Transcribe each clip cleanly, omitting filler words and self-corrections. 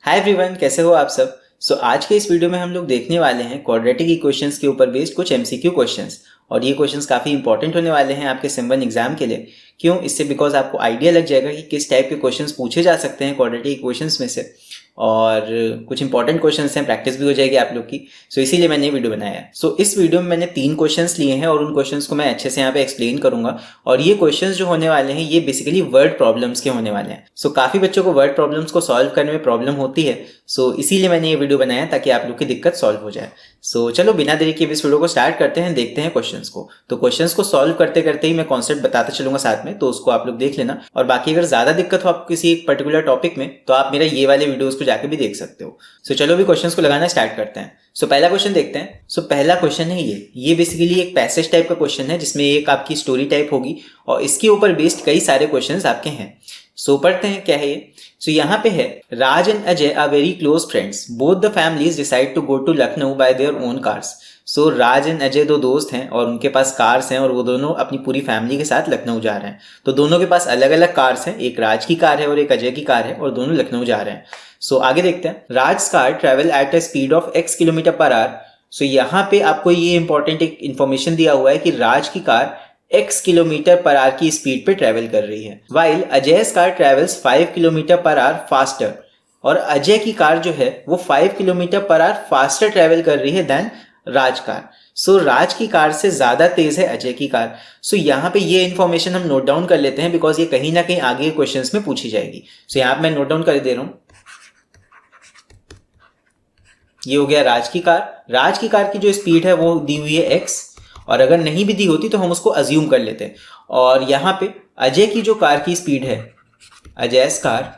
Hi everyone, कैसे हो आप सब। आज के इस वीडियो में हम लोग देखने वाले हैं क्वाड्रेटिक इक्वेशंस के ऊपर बेस्ड कुछ एमसीक्यू क्वेश्चंस। और ये क्वेश्चंस काफ़ी इंपॉर्टेंट होने वाले हैं आपके सिम 1 एग्जाम के लिए। क्यों? इससे बिकॉज आपको आइडिया लग जाएगा कि किस टाइप के क्वेश्चंस पूछे जा सकते हैं क्वाड्रेटिक इक्वेशंस में से। और कुछ इंपॉर्टेंट क्वेश्चंस हैं, प्रैक्टिस भी हो जाएगी आप लोग की। इसीलिए मैंने ये वीडियो बनाया है। इस वीडियो में मैंने 3 क्वेश्चंस लिए हैं और उन क्वेश्चंस को मैं अच्छे से यहाँ पे एक्सप्लेन करूंगा। और ये क्वेश्चंस जो होने वाले हैं ये बेसिकली वर्ड प्रॉब्लम्स के होने वाले हैं। काफ़ी बच्चों को वर्ड प्रॉब्लम्स को सॉल्व करने में प्रॉब्लम होती है। इसीलिए मैंने ये वीडियो बनाया ताकि आप लोग की दिक्कत सॉल्व हो जाए। चलो बिना देरी के इस वीडियो को स्टार्ट करते हैं, देखते हैं क्वेश्चंस को। क्वेश्चंस को सॉल्व करते करते ही मैं कॉन्सेप्ट बताता चलूंगा साथ में, तो उसको आप लोग देख लेना। और बाकी अगर ज्यादा दिक्कत हो आपको किसी एक पर्टिकुलर टॉपिक में तो आप मेरा ये वाले वीडियोस को जाके भी देख सकते हो। चलो भी क्वेश्चंस को लगाना स्टार्ट करते हैं। पहला क्वेश्चन देखते हैं। पहला क्वेश्चन है ये बेसिकली एक पैसेज टाइप का क्वेश्चन है जिसमें एक आपकी स्टोरी टाइप होगी और इसके ऊपर बेस्ड कई सारे क्वेश्चंस आपके हैं। पढ़ते हैं क्या है ये। यहाँ पे है, Raj and Ajay are very close friends, both the families decide to go to Lucknow by their own cars. Raj and Ajay दो दोस्त हैं और उनके पास कार्स हैं और वो दोनों अपनी पूरी फैमिली के साथ लखनऊ जा रहे हैं। तो दोनों के पास अलग अलग कार्स हैं, एक राज की कार है और एक अजय की कार है और दोनों लखनऊ जा रहे हैं। आगे देखते हैं। Raj car travel at a speed of x kilometre per hour. यहाँ पे आपको ये इंपॉर्टेंट एक इन्फॉर्मेशन दिया हुआ है कि राज की car x kilometre per our की स्पीड पे ट्रेवल कर रही है, while Ajay car travels 5 kilometre per our faster. और अजय की कार जो है वो 5 kilometre per our faster travel कर रही है देन राज कार। राज की कार से ज्यादा तेज है अजय की कार। यहाँ पे ये इन्फॉर्मेशन हम नोट डाउन कर लेते हैं बिकॉज ये कहीं ना कहीं आगे क्वेश्चंस में पूछी जाएगी। यहाँ पे मैं नोट डाउन कर दे रहा हूं। ये हो गया राज की कार। राज की कार की जो स्पीड है वो दी हुई है x, और अगर नहीं भी दी होती तो हम उसको अज्यूम कर लेते हैं। और यहाँ पे अजय की जो कार की स्पीड है, अजय कार,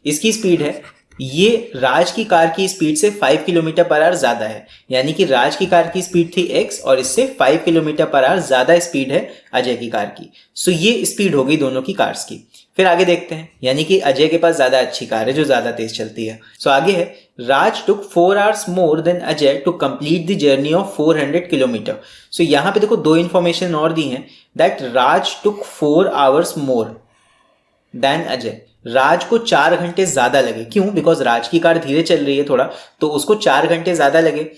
इसकी स्पीड है, ये राज की कार की स्पीड से 5 किलोमीटर पर आवर ज्यादा है। यानी कि राज की कार की स्पीड थी x और इससे 5 किलोमीटर पर आवर ज्यादा स्पीड है अजय की कार की। ये स्पीड हो गई दोनों की कार्स की। फिर आगे देखते हैं, यानी कि अजय के पास ज्यादा अच्छी कार है जो ज्यादा तेज चलती है। आगे है, Raj took 4 hours more than Ajay to complete the journey of 400 kilometre. यहाँ पे देखो 2 इंफॉर्मेशन और दी हैं, that Raj took 4 hours more than Ajay. Raj को 4 घंटे ज्यादा लगे। क्यों? बिकॉज राज की कार धीरे चल रही है थोड़ा, तो उसको 4 घंटे ज्यादा लगे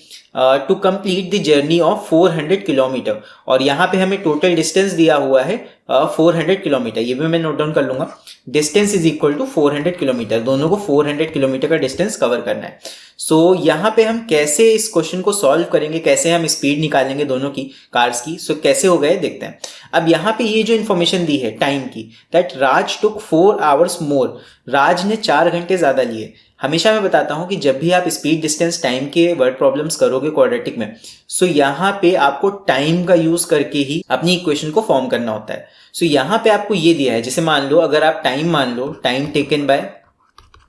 to complete the journey of 400 kilometre. और यहाँ पे हमें टोटल डिस्टेंस दिया हुआ है 400 किलोमीटर। ये भी मैं नोट डाउन कर लूंगा। Distance is equal to 400 kilometre. दोनों को 400 किलोमीटर का डिस्टेंस कवर करना है। यहाँ पे हम कैसे इस क्वेश्चन को सॉल्व करेंगे, कैसे हम स्पीड निकालेंगे दोनों की कार्स की, कैसे हो गए देखते हैं। अब यहाँ पे ये जो इन्फॉर्मेशन दी है टाइम की, दैट राज टुक 4 आवर्स मोर, राज ने 4 घंटे ज्यादा लिए। हमेशा मैं बताता हूं कि जब भी आप स्पीड डिस्टेंस टाइम के वर्ड प्रॉब्लम्स करोगे क्वाड्रेटिक में, यहाँ पे आपको टाइम का यूज करके ही अपनी इक्वेशन को फॉर्म करना होता है। यहाँ पे आपको ये दिया है, जैसे मान लो अगर आप टाइम मान लो, time taken by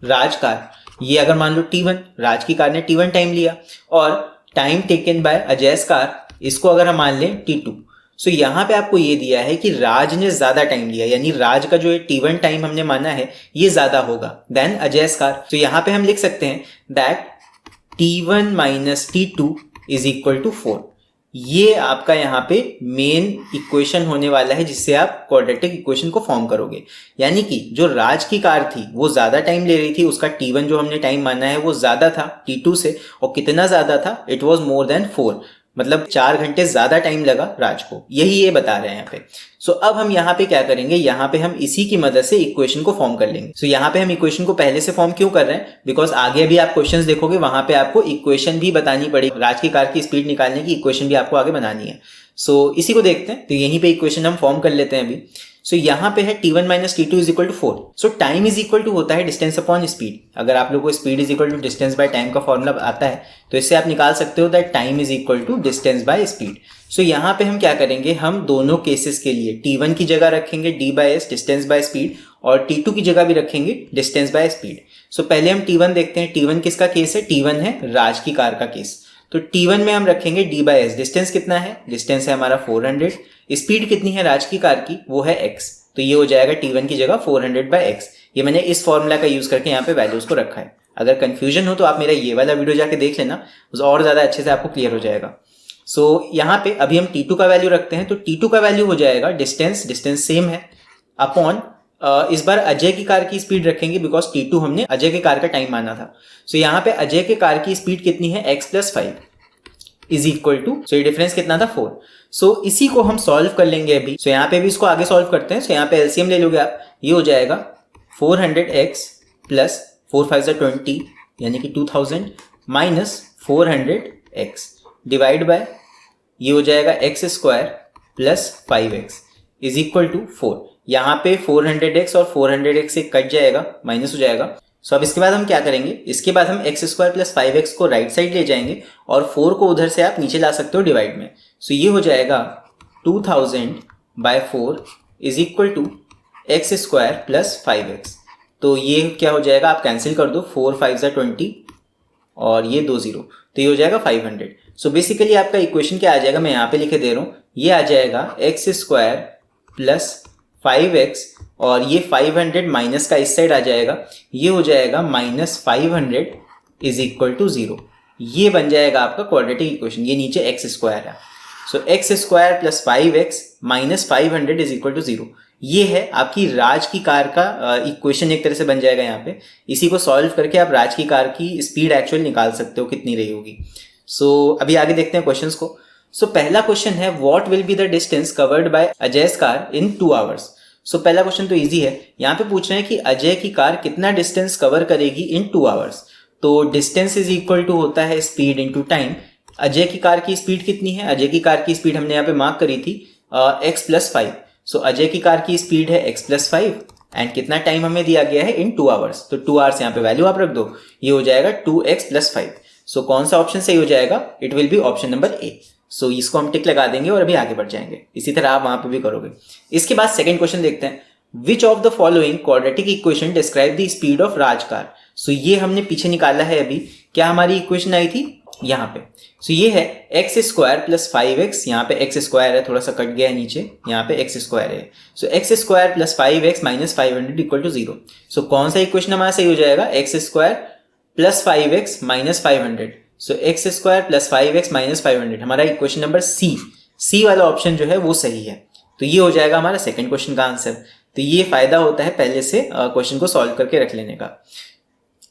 Raj car, ये अगर मान लो T1, राज की कार ने T1 टाइम लिया, और time taken bye Ajay car, इसको अगर हम मान लें T2। यहाँ पे आपको ये दिया है कि राज ने ज्यादा टाइम लिया, यानी राज का जो T1 टाइम हमने माना है ये ज्यादा होगा देन अजय कार। यहाँ पे हम लिख सकते हैं that T1 minus T2 is equal to 4। ये आपका यहाँ पे मेन इक्वेशन होने वाला है जिससे आप क्वाड्रेटिक इक्वेशन को फॉर्म करोगे। यानी कि जो राज की कार थी वो ज्यादा टाइम ले रही थी, उसका T1 जो हमने टाइम माना है वो ज्यादा था T2 से, और कितना ज्यादा था? इट वॉज मोर देन 4, मतलब 4 घंटे ज्यादा टाइम लगा राज को। यही ये बता रहे हैं यहाँ पे। अब हम यहाँ पे क्या करेंगे, यहाँ पे हम इसी की मदद से इक्वेशन को फॉर्म कर लेंगे। यहाँ पे हम इक्वेशन को पहले से फॉर्म क्यों कर रहे हैं? बिकॉज आगे भी आप क्वेश्चंस देखोगे वहां पे आपको इक्वेशन भी बतानी पड़ेगी, राज की कार की स्पीड निकालने की इक्वेशन भी आपको आगे बनानी है। इसी को देखते हैं। तो यहीं पे इक्वेशन हम फॉर्म कर लेते हैं अभी। यहाँ पे है T1 minus T2 is equal to 4। Time is equal to होता है डिस्टेंस अपॉन स्पीड। अगर आप लोगों को speed is equal to distance by time का फॉर्मूला आता है तो इससे आप निकाल सकते हो that time is equal to distance by speed. यहाँ पे हम क्या करेंगे, हम दोनों केसेस के लिए T1 की जगह रखेंगे D/S डिस्टेंस बाय स्पीड, और T2 की जगह भी रखेंगे डिस्टेंस बाय स्पीड। पहले हम T1 देखते हैं। T1 किसका केस है? T1 है राज की कार का केस। तो T1 में हम रखेंगे D/S। डिस्टेंस कितना है? डिस्टेंस है हमारा 400। स्पीड कितनी है राज की कार की? वो है x। तो ये हो जाएगा T1 की जगह 400/x। ये मैंने इस फॉर्मूला का यूज करके यहाँ पे वैल्यूज को रखा है। अगर कंफ्यूजन हो तो आप मेरा ये वाला वीडियो जाके देख लेना, और ज्यादा अच्छे से आपको क्लियर हो जाएगा। यहाँ पे अभी हम T2 का वैल्यू रखते हैं। तो T2 का वैल्यू हो जाएगा डिस्टेंस सेम है, अपॉन इस बार अजय की कार की स्पीड रखेंगे बिकॉज T2 हमने अजय के कार का टाइम माना था। सो यहाँ पे अजय के कार की स्पीड कितनी है, x+5 इज इक्वल टू, सो ये डिफरेंस कितना था 4। सो इसी को हम सॉल्व कर लेंगे अभी। सो यहाँ पे भी इसको आगे सॉल्व करते हैं। सो यहाँ पे एलसीएम ले लोगे आप, ये हो जाएगा 400x प्लस 4 5 20 यानी कि 2000 माइनस 400x डिवाइड बाय ये हो जाएगा x² plus 5x is equal to 4। यहाँ पे 400x और 400x से कट जाएगा, माइनस हो जाएगा। सो अब इसके बाद हम क्या करेंगे, इसके बाद हम x² प्लस 5x को राइट साइड ले जाएंगे और 4 को उधर से आप नीचे ला सकते हो डिवाइड में। सो ये हो जाएगा 2000/4 is equal to x² plus 5x। तो ये क्या हो जाएगा, आप कैंसिल कर दो, 4 5 20 और ये 2 0, तो ये हो जाएगा 500। सो बेसिकली आपका इक्वेशन क्या आ जाएगा, मैं यहाँ पे लिखे दे रहा हूँ, ये आ जाएगा x² प्लस 5x और ये 500 माइनस का इस साइड आ जाएगा, ये हो जाएगा -500 इज इक्वल टू 0। ये बन जाएगा आपका क्वाड्रेटिक इक्वेशन, ये नीचे x² है। So x² plus 5x minus 500 is equal to 0। ये है आपकी राज की कार का इक्वेशन, एक तरह से बन जाएगा यहाँ पे। इसी को सॉल्व करके आप राज की कार की स्पीड एक्चुअल निकाल सकते हो कितनी रही होगी। सो अभी आगे देखते हैं क्वेश्चंस को। सो पहला क्वेश्चन है, what will be the distance covered by Ajay's car in 2 hours. So पहला क्वेश्चन तो इजी है, यहाँ पे पूछ रहे हैं कि अजय की कार कितना डिस्टेंस कवर करेगी इन 2 आवर्स। तो डिस्टेंस इज इक्वल टू होता है स्पीड इनटू टाइम। अजय की कार की स्पीड कितनी है, अजय की कार की स्पीड हमने यहाँ पे मार्क करी थी x+5। सो अजय की कार की स्पीड है x+5 एंड कितना टाइम हमें दिया गया है इन 2 आवर्स। तो 2 आवर्स यहाँ पे वैल्यू आप रख दो, ये हो जाएगा 2x + 5। सो कौन सा ऑप्शन सही हो जाएगा, it will be option number A. So इसको हम टिक लगा देंगे और अभी आगे बढ़ जाएंगे। इसी तरह आप वहां पे भी करोगे। इसके बाद सेकंड क्वेश्चन देखते हैं, which of the following quadratic equation describe the speed of Raj car. So ये हमने पीछे निकाला है अभी, क्या हमारी इक्वेशन आई थी यहाँ पे। सो ये है x² प्लस 5x, यहाँ पे x² है, थोड़ा सा कट गया है नीचे, यहाँ पे x² है। So x² plus 5x minus 500 equal to 0। So कौन सा इक्वेशन हमारा सही हो जाएगा, x² plus 5x minus 500। So x² plus 5x minus 500 हमारा इक्वेशन नंबर सी वाला ऑप्शन जो है वो सही है। तो ये हो जाएगा हमारा सेकंड क्वेश्चन का आंसर। तो ये फायदा होता है पहले से क्वेश्चन को सॉल्व करके रख लेने का।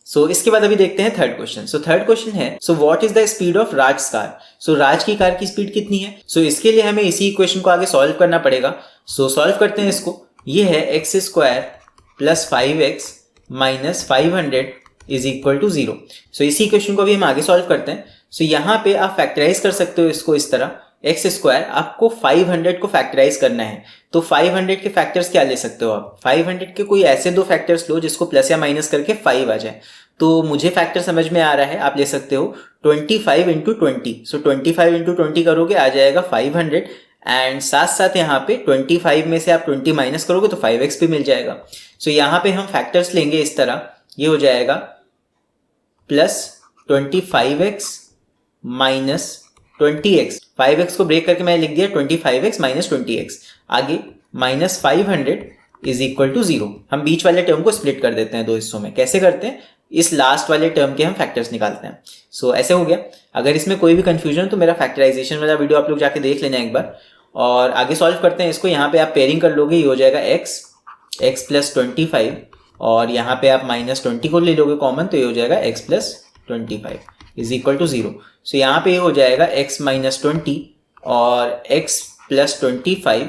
सो इसके बाद अभी देखते हैं third question. So third question है, so what is the speed of Raj car. So Raj की कार की स्पीड कितनी है। सो इसके लिए हमें इसी इक्वेशन को आगे सॉल्व करना पड़ेगा। सो सॉल्व करते हैं इसको। ये है x² plus 5x minus 500 is equal to 0। So इसी इक्वेशन को भी हम आगे सॉल्व करते हैं। सो यहाँ पे आप फैक्टराइज कर सकते हो इसको इस तरह, x², आपको 500 को फैक्टराइज करना है। तो 500 के फैक्टर्स क्या ले सकते हो आप, 500 के कोई ऐसे दो फैक्टर्स लो जिसको प्लस या माइनस करके 5 आ जाए। तो मुझे फैक्टर समझ में आ रहा है, आप ले सकते हो 25 इंटू 20। सो 25 इंटू 20 करोगे आ जाएगा 500 एंड साथ साथ यहाँ पे 25 में से आप 20 माइनस करोगे तो 5x भी मिल जाएगा। सो यहाँ पे हम फैक्टर्स लेंगे इस तरह, ये हो जाएगा plus 25x minus 20x, 5x को ब्रेक करके मैंने लिख दिया 25x माइनस 20x, आगे माइनस 500 इज इक्वल टू 0। हम बीच वाले टर्म को स्प्लिट कर देते हैं दो हिस्सों में। कैसे करते हैं, इस लास्ट वाले टर्म के हम फैक्टर्स निकालते हैं। सो ऐसे हो गया। अगर इसमें कोई भी कंफ्यूजन तो मेरा फैक्टराइजेशन वाला वीडियो आप लोग जाके देख लेना एक बार। और आगे सॉल्व करते हैं इसको। यहाँ पे आप पेयरिंग कर लोगे, ये हो जाएगा x प्लस 25 और यहाँ पे आप माइनस 20 को ले लोगे कॉमन, तो ये हो जाएगा x plus 25 is equal to 0। So यहाँ पे ये हो जाएगा x माइनस 20 और x plus 25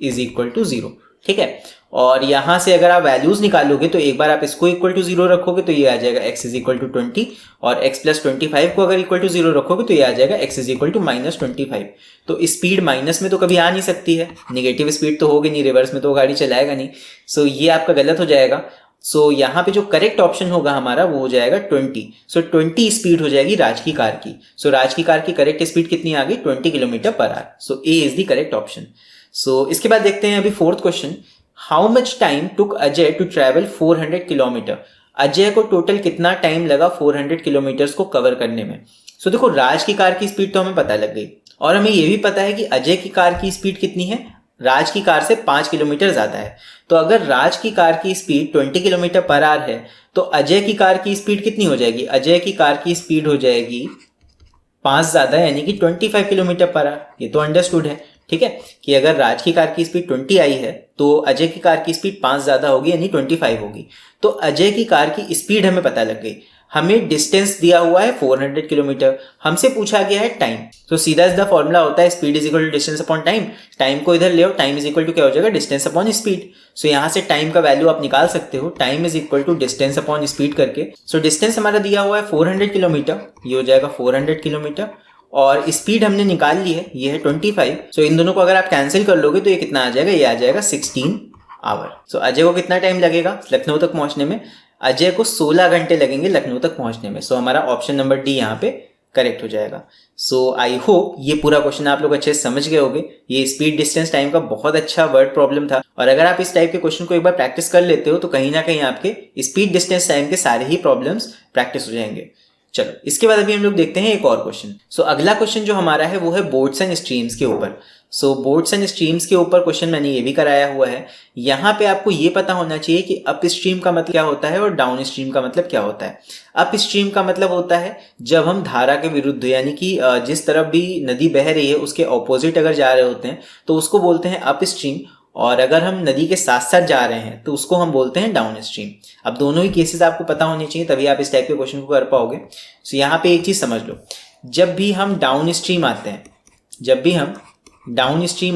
is equal to 0। ठीक है। और यहाँ से अगर आप वैल्यूज निकालोगे तो एक बार आप इसको इक्वल टू 0 रखोगे तो ये आ जाएगा x इज इक्वल टू 20 और x प्लस 25 को अगर इक्वल टू 0 रखोगे तो ये आ जाएगा x is equal to minus 25। तो स्पीड माइनस में तो कभी आ नहीं सकती है, निगेटिव स्पीड तो होगी नहीं, रिवर्स में तो गाड़ी चलाएगा नहीं। सो ये आपका गलत हो जाएगा। सो यहाँ पे जो करेक्ट ऑप्शन होगा हमारा वो हो जाएगा 20। सो 20 स्पीड हो जाएगी राज की कार की। सो राज की कार की करेक्ट स्पीड कितनी आ गई, 20 kilometre per hour. So A is the correct option. So इसके बाद देखते हैं अभी fourth question, how much time took Ajay to travel 400 kilometre. Ajay को टोटल कितना टाइम लगा 400 किलोमीटर्स को कवर करने में। सो देखो राज की कार की स्पीड तो हमें पता लग गई और हमें ये भी पता है कि अजय की कार की स्पीड कितनी है, राज की कार से 5 किलोमीटर ज्यादा है। तो अगर राज की कार की स्पीड 20 किलोमीटर पर आवर है तो अजय की कार की स्पीड कितनी हो जाएगी, अजय की कार की स्पीड हो जाएगी 5 ज्यादा यानी कि 25 किलोमीटर पर आवर। ये तो अंडरस्टूड है। ठीक है, कि अगर राज की कार की स्पीड 20 आई है तो अजय की कार की स्पीड 5 ज्यादा होगी यानी 25 होगी। तो अजय की कार की स्पीड हमें पता लग गई। हमें डिस्टेंस दिया हुआ है 400 किलोमीटर, हमसे पूछा गया है टाइम। तो सीधा सीधा फॉर्मूला होता है speed is equal to distance upon time. Time को इधर ले आओ, टाइम इज इक्वल टू क्या हो जाएगा, डिस्टेंस अपॉन स्पीड। सो यहाँ से टाइम का वैल्यू आप निकाल सकते हो, time is equal to distance upon speed करके। सो डिस्टेंस हमारा दिया हुआ है 400 किलोमीटर, ये हो जाएगा 400 किलोमीटर, और स्पीड हमने निकाल ली है, ये है 25। सो इन दोनों को अगर आप कैंसिल कर लोगे तो ये कितना आ जाएगा, ये आ जाएगा 16 आवर। सो अजय को कितना टाइम लगेगा लखनऊ तक पहुंचने में, अजय को 16 घंटे लगेंगे लखनऊ तक पहुंचने में। सो हमारा ऑप्शन नंबर डी यहाँ पे करेक्ट हो जाएगा। सो आई होप ये पूरा क्वेश्चन आप लोग अच्छे से समझ गए होंगे। ये स्पीड डिस्टेंस टाइम का बहुत अच्छा वर्ड प्रॉब्लम था, और अगर आप इस टाइप के क्वेश्चन को एक बार प्रैक्टिस कर लेते हो तो कहीं ना कहीं आपके स्पीड डिस्टेंस टाइम के सारे ही प्रॉब्लम्स प्रैक्टिस हो जाएंगे। चलो इसके बाद अभी हम लोग देखते हैं एक और क्वेश्चन। सो अगला क्वेश्चन जो हमारा है वो है बोट्स एंड स्ट्रीम्स के ऊपर। सो बोट्स एंड स्ट्रीम्स के ऊपर क्वेश्चन मैंने ये भी कराया हुआ है। यहाँ पे आपको ये पता होना चाहिए कि अप स्ट्रीम का मतलब क्या होता है और डाउन स्ट्रीम का मतलब क्या होता है। अप स्ट्रीम का मतलब होता है जब हम धारा के विरुद्ध, यानी कि जिस तरफ भी नदी बह रही है उसके ऑपोजिट अगर जा रहे होते हैं तो उसको बोलते हैं अप स्ट्रीम, और अगर हम नदी के साथ साथ जा रहे हैं तो उसको हम बोलते हैं डाउन स्ट्रीम। अब दोनों ही केसेस आपको पता होने चाहिए, तभी आप इस टाइप के क्वेश्चन को कर पाओगे। सो यहाँ पे एक चीज समझ लो, जब भी हम डाउन स्ट्रीम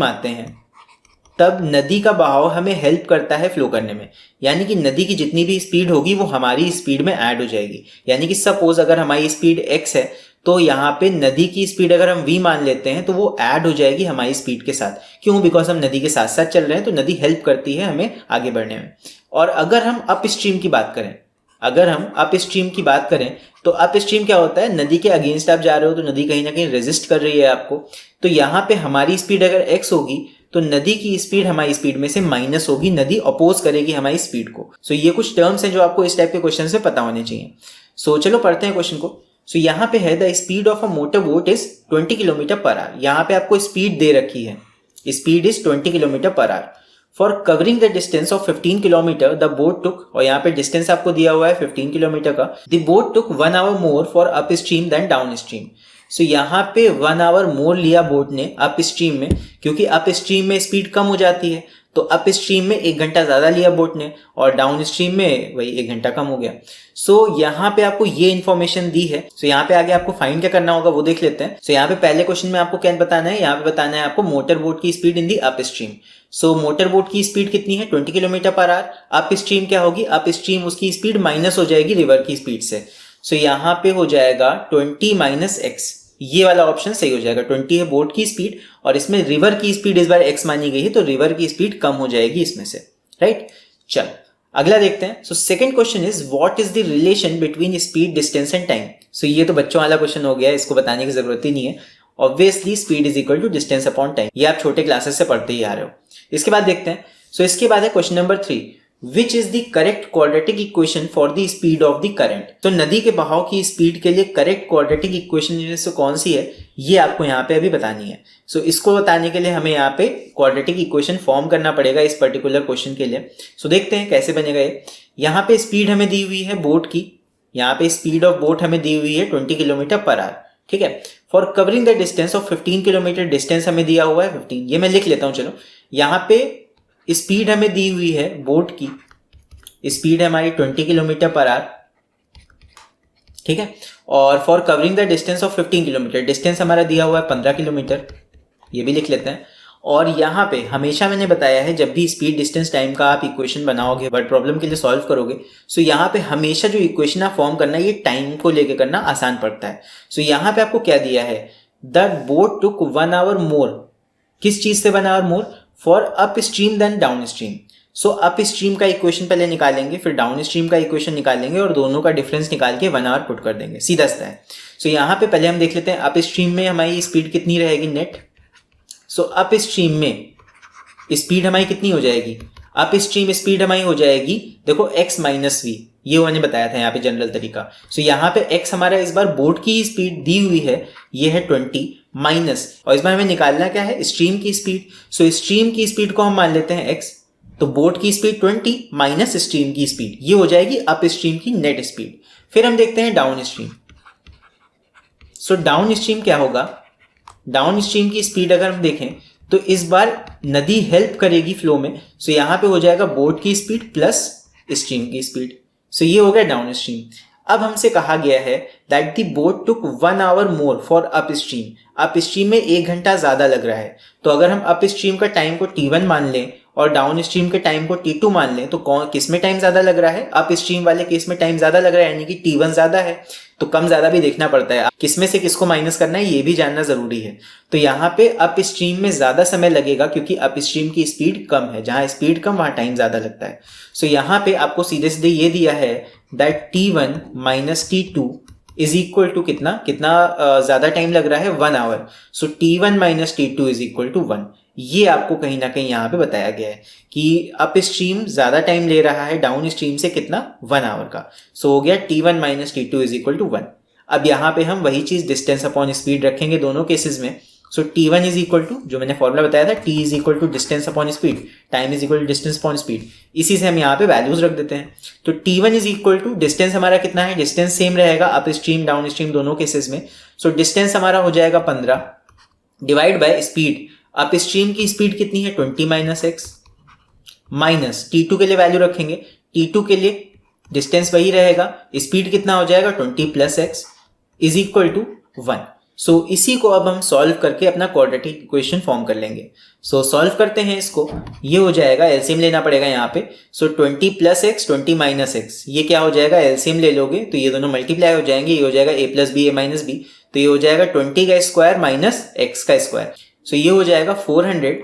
आते हैं तब नदी का बहाव हमें हेल्प करता है फ्लो करने में, यानी कि नदी की जितनी भी स्पीड होगी वो हमारी स्पीड में ऐड हो जाएगी। यानी कि सपोज अगर हमारी स्पीड x है तो यहाँ पे नदी की स्पीड अगर हम v मान लेते हैं तो वो ऐड हो जाएगी हमारी स्पीड के साथ। क्यों? बिकॉज हम नदी के साथ साथ चल रहे हैं तो नदी हेल्प करती है हमें आगे बढ़ने में। और अगर हम अप स्ट्रीम की बात करें, तो अप स्ट्रीम क्या होता है, नदी के अगेंस्ट आप जा रहे हो तो नदी कहीं ना कहीं रेजिस्ट कर रही है आपको। तो यहाँ पे हमारी स्पीड अगर x होगी तो नदी की स्पीड हमारी स्पीड में से माइनस होगी, नदी अपोज करेगी हमारी स्पीड को। सो ये कुछ टर्म्स हैं जो आपको इस टाइप के क्वेश्चन से पता होने चाहिए। सो चलो पढ़ते हैं क्वेश्चन को। सो यहाँ पे है the speed of a motor boat is 20 kilometre per hour. यहाँ पे आपको स्पीड दे रखी है, speed is 20 kilometre per hour. For covering the distance of 15 kilometre the boat took, और यहाँ पे डिस्टेंस आपको दिया हुआ है 15 किलोमीटर का। The boat took 1 hour more for upstream then downstream. So यहाँ पे 1 आवर मोर लिया बोट ने अप स्ट्रीम में, क्योंकि अप स्ट्रीम में स्पीड कम हो जाती है तो अप स्ट्रीम में 1 घंटा ज्यादा लिया बोट ने, और डाउन स्ट्रीम में वही 1 घंटा कम हो गया। सो यहाँ पे आपको ये इन्फॉर्मेशन दी है। सो यहाँ पे आगे आपको फाइंड क्या करना होगा वो देख लेते हैं। सो यहाँ पे पहले क्वेश्चन में आपको क्या बताना है, यहाँ पे बताना है आपको मोटर बोट की speed in the up stream. So motor boat की स्पीड कितनी है, 20 kilometre per our. Up stream क्या होगी, अप स्ट्रीम उसकी स्पीड माइनस हो जाएगी रिवर की स्पीड से। सो यहाँ पे हो जाएगा 20 माइनस एक्स, ये वाला ऑप्शन सही हो जाएगा। 20 है बोट की स्पीड और इसमें रिवर की स्पीड इस बार x मानी गई है तो रिवर की स्पीड कम हो जाएगी इसमें से, राइट। चल अगला देखते हैं। So second question is what is the relation between speed distance and time. So ये तो बच्चों वाला क्वेश्चन हो गया, इसको बताने की जरूरत ही नहीं है। Obviously speed is equal to distance upon time, ये आप छोटे क्लासेस से पढ़ते ही आ रहे हो। इसके बाद देखते हैं। सो इसके बाद है question number 3, which is the correct quadratic equation for the speed of the current. तो नदी के बहाव की स्पीड के लिए करेक्ट क्वाड्रेटिक इक्वेशन जिनमें से कौन सी है ये आपको यहाँ पे अभी बतानी है। सो इसको बताने के लिए हमें यहाँ पे क्वाड्रेटिक इक्वेशन फॉर्म करना पड़ेगा इस पर्टिकुलर क्वेश्चन के लिए। सो देखते हैं कैसे बनेगा ये। यहाँ पे स्पीड हमें दी हुई है बोट की, यहाँ पे स्पीड ऑफ बोट हमें दी हुई है 20 किलोमीटर पर आवर, ठीक है। For covering the distance of 15 kilometre, distance हमें दिया हुआ है 15, ये मैं लिख लेता हूँ। चलो यहाँ पे स्पीड हमें दी हुई है बोट की, स्पीड है हमारी 20 किलोमीटर पर आवर, ठीक है। और for covering the distance of 15 kilometre, distance हमारा दिया हुआ है 15 किलोमीटर, ये भी लिख लेते हैं। और यहाँ पे हमेशा मैंने बताया है जब भी स्पीड डिस्टेंस टाइम का आप इक्वेशन बनाओगे, वर्ड प्रॉब्लम के लिए सॉल्व करोगे, सो यहाँ पे हमेशा जो इक्वेशन आप फॉर्म करना है ये टाइम को लेके करना आसान पड़ता है। सो यहाँ पे आपको क्या दिया है, the boat took 1 hour more, किस चीज से 1 hour more, for upstream then downstream. So upstream का इक्वेशन पहले निकालेंगे, फिर डाउन स्ट्रीम का इक्वेशन निकालेंगे और दोनों का डिफरेंस निकाल के 1 आवर पुट कर देंगे, सीधा सीधा है। सो यहाँ पे पहले हम देख लेते हैं अप स्ट्रीम में हमारी स्पीड कितनी रहेगी नेट। सो अप स्ट्रीम में स्पीड हमारी कितनी हो जाएगी, अप स्ट्रीम स्पीड हमारी हो जाएगी, देखो x माइनस वी, ये मैंने बताया था यहाँ पे जनरल तरीका। सो यहाँ पे x हमारा इस बार बोट की स्पीड दी हुई है, ये है 20 माइनस, और इस बार हमें निकालना क्या है, स्ट्रीम की स्पीड। सो स्ट्रीम की स्पीड को हम मान लेते हैं x, तो बोट की स्पीड 20 माइनस स्ट्रीम की स्पीड, ये हो जाएगी अप स्ट्रीम की नेट स्पीड। फिर हम देखते हैं down stream. So down stream क्या होगा, डाउन स्ट्रीम की स्पीड अगर हम देखें तो इस बार नदी हेल्प करेगी फ्लो में, सो यहाँ पे हो जाएगा बोट की स्पीड प्लस स्ट्रीम की स्पीड, सो ये हो गया डाउन स्ट्रीम। अब हमसे कहा गया है that the boat took 1 hour more for up stream, up stream में 1 घंटा ज्यादा लग रहा है। तो अगर हम अप स्ट्रीम का टाइम को t1 मान लें और डाउन स्ट्रीम के टाइम को t2 मान लें, तो कौन किस में टाइम ज्यादा लग रहा है? अप स्ट्रीम वाले केस में टाइम ज्यादा लग रहा है, यानी कि t1 ज्यादा है। तो कम ज्यादा भी देखना पड़ता है, किस में से किसको माइनस करना है ये भी जानना जरूरी है। तो यहाँ पे अप स्ट्रीम में ज्यादा समय लगेगा क्योंकि अप स्ट्रीम की स्पीड कम है, जहां स्पीड कम वहां टाइम ज्यादा लगता है। सो यहाँ पे आपको सीधे सीधे ये दिया है that t1 minus t2 is equal to कितना ज्यादा टाइम लग रहा है 1 hour। So t1 minus t2 is equal to 1। ये आपको कहीं ना कहीं यहाँ पे बताया गया है कि अप स्ट्रीम ज्यादा टाइम ले रहा है डाउन स्ट्रीम से कितना 1 hour का। सो हो गया t1 minus t2 is equal to 1। अब यहाँ पे हम वही चीज डिस्टेंस अपॉन स्पीड रखेंगे दोनों केसेस में। सो t1 इज इक्वल टू जो मैंने फॉर्मूला बताया था, t is equal to distance upon speed, time is equal to distance upon speed, इसी से हम यहाँ पे वैल्यूज रख देते हैं। तो t1 is equal to distance हमारा कितना है, डिस्टेंस सेम रहेगा अप स्ट्रीम डाउन स्ट्रीम दोनों केसेस में। सो डिस्टेंस हमारा हो जाएगा 15 divide by speed, up stream की स्पीड कितनी है 20 माइनस एक्स, माइनस t2 के लिए वैल्यू रखेंगे, t2 के लिए डिस्टेंस वही रहेगा, स्पीड कितना हो जाएगा 20 plus x is equal to 1। So इसी को अब हम सॉल्व करके अपना क्वाड्रेटिक इक्वेशन फॉर्म कर लेंगे। सो सॉल्व करते हैं इसको, ये हो जाएगा, एलसीएम लेना पड़ेगा यहाँ पे। सो 20 प्लस एक्स 20 माइनस एक्स, ये क्या हो जाएगा, एलसीएम ले लोगे तो ये दोनों मल्टीप्लाई हो जाएंगे, ये हो जाएगा a plus b a minus b, तो ये हो जाएगा 20 का स्क्वायर माइनस एक्स का स्क्वायर। सो ये हो जाएगा 400,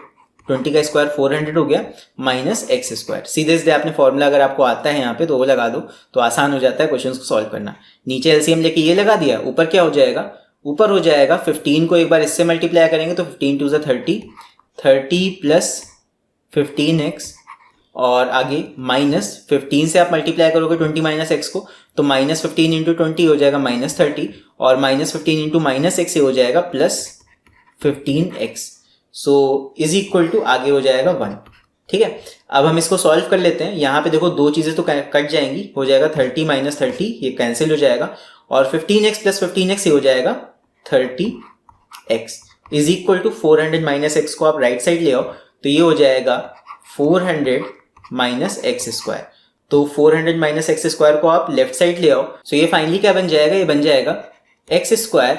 20 का स्क्वायर 400 हो गया माइनस एक्स स्क्वायर। सीधे सीधे आपने फॉर्मूला अगर आपको आता है यहाँ पे तो वो लगा दो, तो आसान हो जाता है क्वेश्चन को सॉल्व करना। नीचे एलसीएम लेके ये लगा दिया, ऊपर क्या हो जाएगा, ऊपर हो जाएगा 15 को एक बार इससे मल्टीप्लाई करेंगे तो 15 टू 30, 30 प्लस 15x और आगे माइनस 15 से आप मल्टीप्लाई करोगे 20 माइनस एक्स को, तो माइनस 15 इंटू 20 हो जाएगा माइनस 30 और माइनस 15 इंटू माइनस एक्स हो जाएगा plus 15x। So is equal to आगे हो जाएगा 1। ठीक है, अब हम इसको सॉल्व कर लेते हैं। यहाँ पे देखो दो चीजें तो कट जाएंगी, हो जाएगा 30 माइनस 30, ये कैंसिल हो जाएगा और 15x प्लस 15x ये हो जाएगा 30x is equal to 400 minus x को आप राइट साइड ले आओ तो ये हो जाएगा 400 माइनस एक्स स्क्वायर। तो 400 माइनस एक्स स्क्वायर को आप लेफ्ट साइड ले आओ, सो ये फाइनली क्या बन जाएगा, ये बन जाएगा x square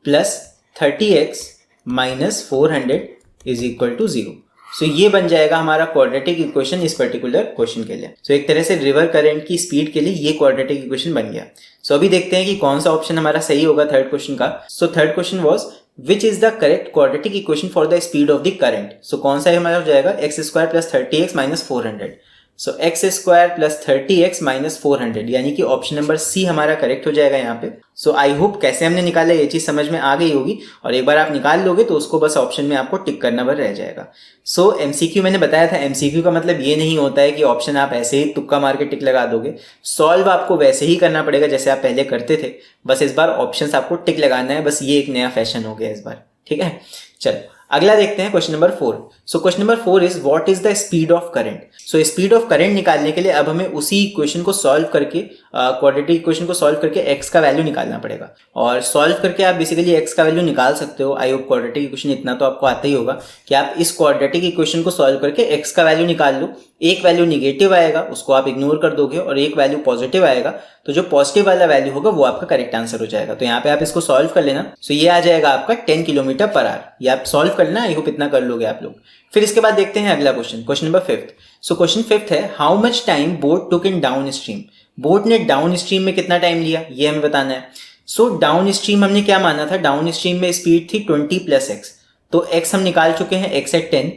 plus 30x minus 400 is equal to 0। So ये बन जाएगा हमारा क्वाड्रेटिक इक्वेशन इस पर्टिकुलर क्वेश्चन के लिए। सो एक तरह से रिवर करंट की स्पीड के लिए ये क्वाड्रेटिक इक्वेशन बन गया। सो अभी देखते हैं कि कौन सा ऑप्शन हमारा सही होगा थर्ड क्वेश्चन का। So third question was which is the correct quadratic equation for the speed of the current. So कौन सा हमारा हो जाएगा, x square plus 30x minus 400। So x square plus 30x minus 400, यानी कि ऑप्शन नंबर सी हमारा correct हो जाएगा यहाँ पे। सो आई होप कैसे हमने निकाला ये चीज समझ में आ गई होगी, और एक बार आप निकाल लोगे तो उसको बस ऑप्शन में आपको टिक करना भर रह जाएगा। सो एमसीक्यू मैंने बताया था, एमसीक्यू का मतलब ये नहीं होता है कि ऑप्शन आप ऐसे ही तुक्का मार के टिक लगा दोगे। सॉल्व आपको वैसे ही करना पड़ेगा जैसे आप पहले करते थे, बस इस बार ऑप्शन आपको टिक लगाना है, बस ये एक नया फैशन हो गया इस बार। ठीक है, चलो अगला देखते हैं question number 4। So question number 4 is what is the speed of current. So speed of current निकालने के लिए अब हमें उसी इक्वेशन को सॉल्व करके क्वाड्रेटिक इक्वेशन को सॉल्व करके x का वैल्यू निकालना पड़ेगा, और सॉल्व करके आप बेसिकली x का वैल्यू निकाल सकते हो। आई होप क्वाड्रेटिक इक्वेशन इतना तो आपको आता ही होगा कि आप इस क्वाड्रेटिक इक्वेशन को सॉल्व करके x का वैल्यू निकाल लो। एक वैल्यू निगेटिव आएगा उसको आप इग्नोर कर दोगे और एक वैल्यू पॉजिटिव आएगा, तो जो पॉजिटिव वाला वैल्यू होगा वो आपका करेक्ट आंसर हो जाएगा। तो यहाँ पे आप इसको सॉल्व कर लेना। सो ये आ जाएगा आपका 10 किलोमीटर पर आवर। ये आप सॉल्व कर लेना, आई होप इतना कर लोगे आप लोग। फिर इसके बाद देखते हैं अगला question, question number 5। So question 5 है how much time boat took in down stream. Boat ने डाउन स्ट्रीम में कितना टाइम लिया ये हमें बताना है। सो डाउन स्ट्रीम हमने क्या माना था, डाउन स्ट्रीम में स्पीड थी 20 प्लस एक्स, तो x हम निकाल चुके हैं, x है 10,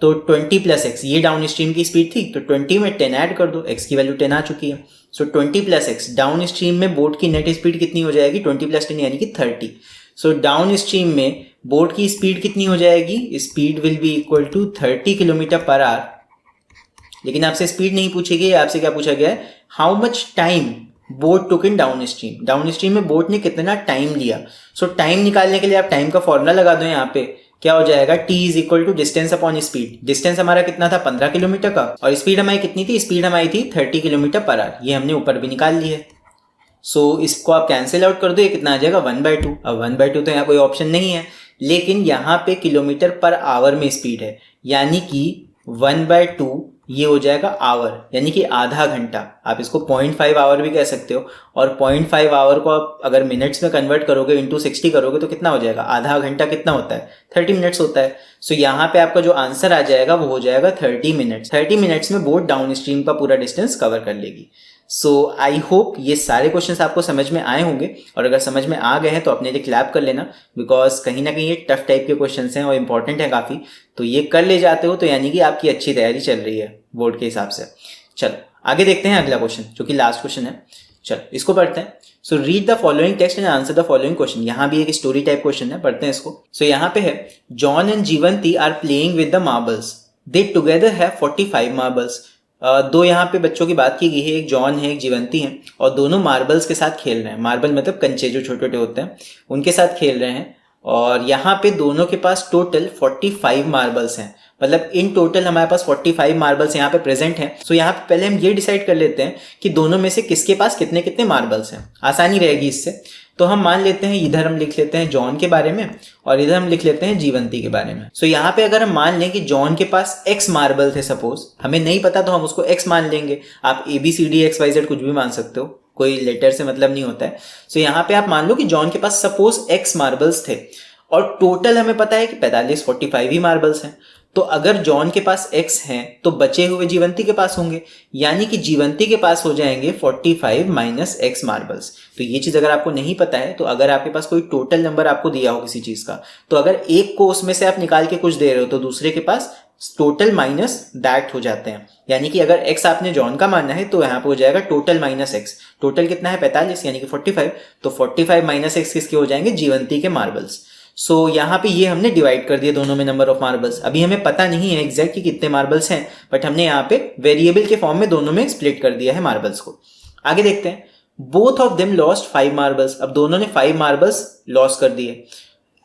तो 20 प्लस एक्स ये डाउन स्ट्रीम की स्पीड थी, तो 20 में 10 ऐड कर दो, x की वैल्यू 10 आ चुकी है। So 20 plus x, downstream में बोट की नेट स्पीड कितनी हो जाएगी, 20 प्लस 10 यानी कि 30। सो डाउन स्ट्रीम में बोट की स्पीड कितनी हो जाएगी, speed will be equal to 30 kilometre per hour. लेकिन आपसे स्पीड नहीं पूछेगी, आपसे क्या पूछा गया है, how much time boat took in down stream. Down stream में बोट ने कितना टाइम लिया। सो टाइम निकालने के लिए आप टाइम का फॉर्मूला लगा दो। यहाँ पे क्या हो जाएगा, t is equal to distance upon speed. Distance हमारा कितना था 15 किलोमीटर का, और स्पीड हमारी कितनी थी, स्पीड हमारी थी 30 किलोमीटर पर आवर। ये हमने ऊपर भी निकाल ली है। सो इसको आप कैंसिल आउट कर दो, ये कितना आ जाएगा 1/2। अब 1/2 तो यहाँ कोई ऑप्शन नहीं है, लेकिन यहाँ पे किलोमीटर पर आवर में स्पीड है, यानी कि 1/2 ये हो जाएगा आवर, यानी कि आधा घंटा। आप इसको 0.5 आवर भी कह सकते हो, और 0.5 आवर को आप अगर मिनट्स में कन्वर्ट करोगे, इंटू 60 करोगे तो कितना हो जाएगा, आधा घंटा कितना होता है, 30 मिनट्स होता है। सो यहाँ पे आपका जो आंसर आ जाएगा वो हो जाएगा 30 मिनट्स। 30 मिनट्स में बोट डाउन स्ट्रीम का पूरा डिस्टेंस कवर कर लेगी। सो आई होप ये सारे क्वेश्चंस आपको समझ में आए होंगे, और अगर समझ में आ गए हैं तो अपने लिए क्लैप कर लेना, बिकॉज कहीं ना कहीं ये टफ टाइप के क्वेश्चंस हैं और इंपॉर्टेंट है काफ़ी। तो ये कर ले जाते हो तो यानी कि आपकी अच्छी तैयारी चल रही है बोर्ड के हिसाब से। चलो आगे देखते हैं अगला क्वेश्चन, जो कि लास्ट क्वेश्चन है। चलो इसको पढ़ते हैं। So read the following text and answer the following question. यहाँ भी एक स्टोरी टाइप क्वेश्चन है, पढ़ते हैं इसको। सो यहाँ पे है, John and Jivanti are playing with the marbles, they together have 45 marbles. दो यहाँ पे बच्चों की बात की गई है, एक जॉन है एक जीवंती है, और दोनों मार्बल्स के साथ खेल रहे हैं। मार्बल मतलब कंचे जो छोटे छोटे होते हैं, उनके साथ खेल रहे हैं। और यहाँ पे दोनों के पास टोटल 45 मार्बल्स हैं, मतलब इन टोटल हमारे पास 45 मार्बल्स यहाँ पे प्रेजेंट हैं। सो यहाँ पे पहले हम ये डिसाइड कर लेते हैं कि दोनों में से किसके पास कितने कितने मार्बल्स हैं, आसानी रहेगी इससे। तो हम मान लेते हैं, इधर हम लिख लेते हैं जॉन के बारे में, और इधर हम लिख लेते हैं जीवंती के बारे में। सो यहाँ पे अगर हम मान लें कि जॉन के पास x मार्बल थे, सपोज हमें नहीं पता तो हम उसको x मान लेंगे। आप ABCD XYZ कुछ भी मान सकते हो, कोई लेटर से मतलब नहीं होता है। सो यहाँ पे आप मान लो कि जॉन के पास सपोज x मार्बल्स थे, और टोटल हमें पता है कि 45 ही मार्बल्स हैं। तो अगर जॉन के पास x हैं तो बचे हुए जीवंती के पास होंगे, यानी कि जीवंती के पास हो जाएंगे 45 माइनस x मार्बल्स। तो ये चीज अगर आपको नहीं पता है, तो अगर आपके पास कोई टोटल नंबर आपको दिया हो किसी चीज का, तो अगर एक को उसमें से आप निकाल के कुछ दे रहे हो तो दूसरे के पास टोटल माइनस दैट हो जाते हैं। यानी कि अगर x आपने जॉन का मानना है तो यहाँ पे हो जाएगा टोटल माइनस x। टोटल कितना है 45, यानी कि 45, तो 45 माइनस x किसके हो जाएंगे, जीवंती के मार्बल्स। सो यहाँ पे ये हमने डिवाइड कर दिया दोनों में नंबर ऑफ मार्बल्स। अभी हमें पता नहीं है एग्जैक्ट कि कितने मार्बल्स हैं, बट हमने यहाँ पे वेरिएबल के फॉर्म में दोनों में स्प्लिट कर दिया है मार्बल्स को। आगे देखते हैं, both of them lost 5 marbles. अब दोनों ने 5 मार्बल्स लॉस कर दिए,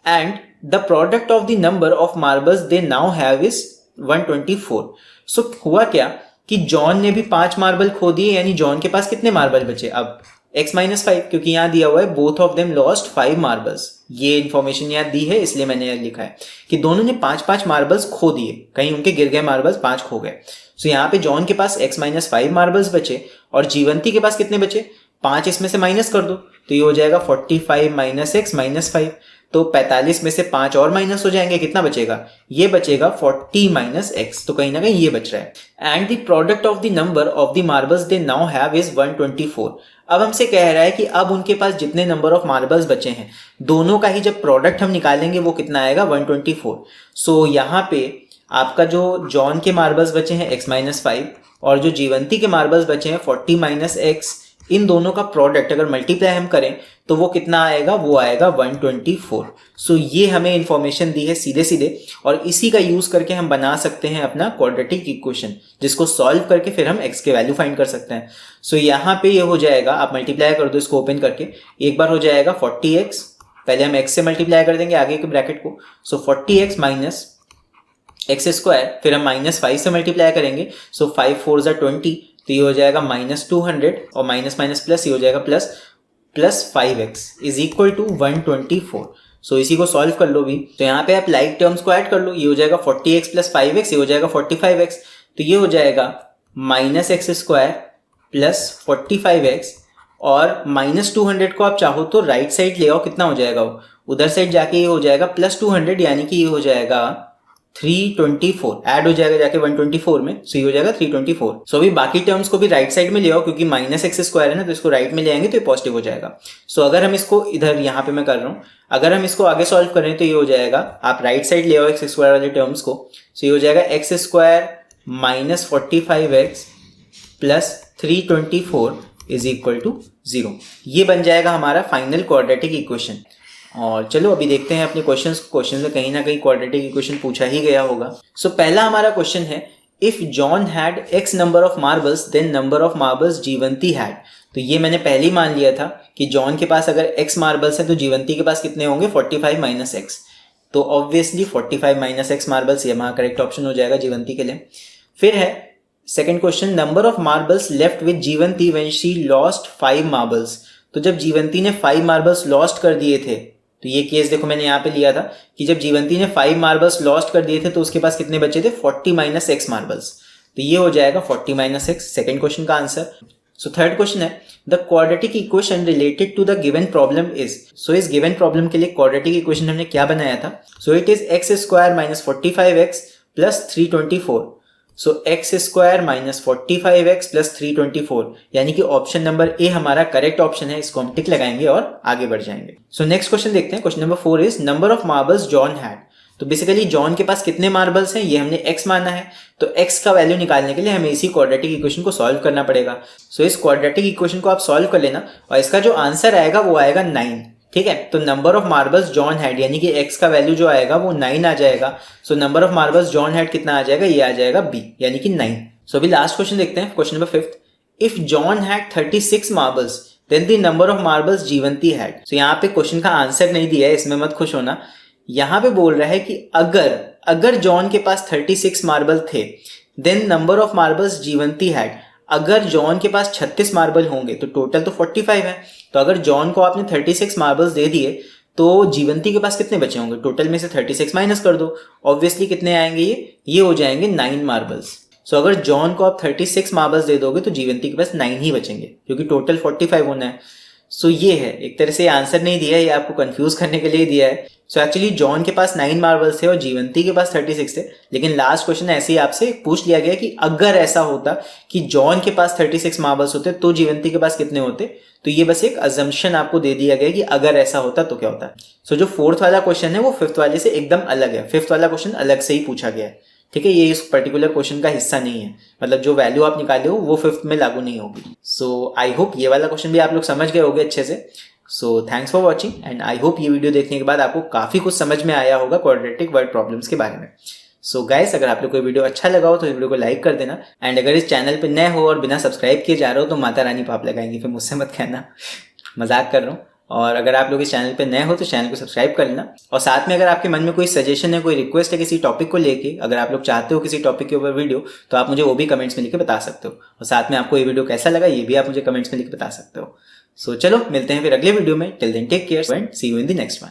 and the product of the number of marbles they now have is 124। सो हुआ क्या कि जॉन ने भी 5 मार्बल खो दिए, यानी जॉन के पास कितने मार्बल बचे अब, x-5, क्योंकि यहाँ दिया हुआ है both of them lost 5 marbles. ये इन्फॉर्मेशन यहाँ दी है, इसलिए मैंने यहाँ लिखा है कि दोनों ने 5 मार्बल्स खो दिए, कहीं उनके गिर गए मार्बल्स, 5 खो गए। सो यहाँ पे जॉन के पास x-5 मार्बल्स बचे, और जीवंती के पास कितने बचे, 5 इसमें से माइनस कर दो तो ये हो जाएगा 45 माइनस x माइनस 5। तो 45 में से 5 और माइनस हो जाएंगे, कितना बचेगा, ये बचेगा 40 माइनस x। तो कहीं ना कहीं ये बच रहा है। And the product of the number of the marbles they now have is 124। अब हमसे कह रहा है कि अब उनके पास जितने नंबर ऑफ मार्बल्स बचे हैं, दोनों का ही जब प्रोडक्ट हम निकालेंगे वो कितना आएगा, 124। सो यहाँ पे आपका जो जॉन के मार्बल्स बचे हैं x-5, और जो जीवंती के मार्बल्स बचे हैं 40 माइनस x, इन दोनों का प्रोडक्ट अगर मल्टीप्लाई हम करें तो वो कितना आएगा, वो आएगा 124। सो ये हमें इंफॉर्मेशन दी है सीधे सीधे, और इसी का यूज करके हम बना सकते हैं अपना क्वाड्रेटिक इक्वेशन, जिसको सॉल्व करके फिर हम x के वैल्यू फाइंड कर सकते हैं। सो यहाँ पे ये हो जाएगा, आप मल्टीप्लाई कर दो इसको ओपन करके, एक बार हो जाएगा 40x, पहले हम x से मल्टीप्लाई कर देंगे आगे के ब्रैकेट को। सो 40x माइनस x², फिर हम -5 से मल्टीप्लाई करेंगे। सो 5 4 ज़ा 20, तो ये हो जाएगा -200, और माइनस माइनस प्लस ये हो जाएगा plus 5x is equal to 124। So इसी को सॉल्व कर लो भी, तो यहाँ पे आप लाइक टर्म्स को ऐड कर लो, ये हो जाएगा 40x प्लस 5x, ये हो जाएगा 45x। तो ये हो जाएगा -x² प्लस 45x, और -200 को आप चाहो तो राइट साइड ले आओ, कितना हो जाएगा वो, उधर साइड जाके ये हो जाएगा प्लस 200, यानी कि ये हो जाएगा 324, ऐड हो जाएगा जाके 124 में। सो ये हो जाएगा 324। सो अभी बाकी टर्म्स को भी राइट साइड में ले आओ, क्योंकि -x² है ना, तो इसको राइट में ले आएंगे तो ये पॉजिटिव हो जाएगा। सो अगर हम इसको इधर यहाँ पे मैं कर रहा हूँ, अगर हम इसको आगे सॉल्व करें तो ये हो जाएगा, आप राइट साइड ले आओ x² वाले टर्म्स को। सो ये हो जाएगा x² minus 45x plus 324 is equal to 0। ये बन जाएगा हमारा फाइनल क्वाड्रेटिक इक्वेशन। और चलो अभी देखते हैं अपने क्वेश्चन में कहीं ना कहीं क्वाड्रेटिक इक्वेशन पूछा ही गया होगा। सो पहला हमारा क्वेश्चन है, if John had x number of marbles then number of marbles Jivanti had. तो ये मैंने पहले ही मान लिया था कि जॉन के पास अगर x मार्बल्स है तो जीवंती के पास कितने होंगे, 45 माइनस x। तो ऑब्वियसली 45 माइनस x मार्बल्स, ये हमारा करेक्ट ऑप्शन हो जाएगा जीवंती के लिए। फिर है second question, number of marbles left with Jivanti when she lost 5 marbles. तो जब जीवंती ने 5 मार्बल्स लॉस्ट कर दिए थे तो ये केस देखो मैंने यहाँ पे लिया था कि जब जीवंती ने 5 मार्बल्स लॉस्ट कर दिए थे तो उसके पास कितने बचे थे, 40 माइनस एक्स मार्बल्स। तो ये हो जाएगा 40 माइनस एक्स, सेकेंड क्वेश्चन का आंसर। सो थर्ड क्वेश्चन है the quadratic equation related to the given problem is. So इस गिवन प्रॉब्लम के लिए क्वाड्रेटिक इक्वेशन हमने क्या बनाया था, so it is x square minus 45x plus 324। So x square minus 45x plus 324, यानी कि ऑप्शन नंबर ए हमारा करेक्ट ऑप्शन है। इसको हम टिक लगाएंगे और आगे बढ़ जाएंगे। सो नेक्स्ट क्वेश्चन देखते हैं। Question number 4 is number of marbles John had. तो बेसिकली जॉन के पास कितने मार्बल्स हैं ये हमने x माना है, तो x का वैल्यू निकालने के लिए हमें इसी क्वाड्रेटिक इक्वेशन को सॉल्व करना पड़ेगा। सो इस क्वाड्रेटिक इक्वेशन को आप सॉल्व कर लेना और इसका जो आंसर आएगा वो आएगा 9। ठीक है, तो number of marbles John had यानी कि x का वैल्यू जो आएगा वो 9 आ जाएगा। So number of marbles John had कितना आ जाएगा, ये आ जाएगा b यानी कि 9। सो अभी लास्ट क्वेश्चन देखते हैं। Question number 5, if John had 36 marbles then the number of marbles Jivanti had. So यहाँ पे क्वेश्चन का आंसर नहीं दिया है, इसमें मत खुश होना। यहाँ पे बोल रहा है कि अगर जॉन के पास 36 मार्बल थे then number of marbles Jivanti had. अगर जॉन के पास 36 मार्बल होंगे तो टोटल तो 45 है, तो अगर जॉन को आपने 36 मार्बल्स दे दिए तो जीवंती के पास कितने बचे होंगे, टोटल में से 36 माइनस कर दो, ऑब्वियसली कितने आएंगे, ये हो जाएंगे 9 मार्बल्स। सो अगर जॉन को आप 36 मार्बल्स दे दोगे तो जीवंती के पास 9 ही बचेंगे क्योंकि टोटल 45 होना है। सो ये है, एक तरह से आंसर नहीं दिया है, ये आपको कंफ्यूज करने के लिए दिया है। सो एक्चुअली जॉन के पास 9 मार्बल्स थे और जीवंती के पास 36 थे, लेकिन लास्ट क्वेश्चन ऐसे ही आपसे पूछ लिया गया कि अगर ऐसा होता कि जॉन के पास 36 मार्बल्स होते तो जीवंती के पास कितने होते। तो ये बस एक अजम्पशन आपको दे दिया गया कि अगर ऐसा होता तो क्या होता। सो जो 4th वाला क्वेश्चन है वो 5th वाले से एकदम अलग है, 5th वाला क्वेश्चन अलग से ही पूछा गया है। ठीक है, ये इस पर्टिकुलर क्वेश्चन का हिस्सा नहीं है, मतलब जो वैल्यू आप निकाले हो वो 5th में लागू नहीं होगी। सो आई होप ये वाला क्वेश्चन भी आप लोग समझ गए होंगे अच्छे से। So thanks for watching and I hope ये वीडियो देखने के बाद आपको काफी कुछ समझ में आया होगा क्वाड्रेटिक वर्ड प्रॉब्लम्स के बारे में। सो गाइस, अगर आप लोग को ये वीडियो अच्छा लगा हो तो इस वीडियो को लाइक कर देना एंड अगर इस चैनल पे नए हो और बिना सब्सक्राइब किए जा रहे हो तो माता रानी पाप लगाएंगी, फिर मुझसे मत कहना, मजाक कर रहा हूँ। और अगर आप लोग इस चैनल पे नए हो तो चैनल को सब्सक्राइब कर लेना। और साथ में अगर आपके मन में कोई सजेशन है, कोई रिक्वेस्ट है किसी टॉपिक को लेके, अगर आप लोग चाहते हो किसी टॉपिक के ऊपर वीडियो, तो आप मुझे वो भी कमेंट्स में लिख के बता सकते हो। और साथ में आपको ये वीडियो कैसा लगा ये भी आप मुझे कमेंट्स में लिख के बता सकते हो। सो चलो मिलते हैं फिर अगले वीडियो में। Till then take care and see you in the next one.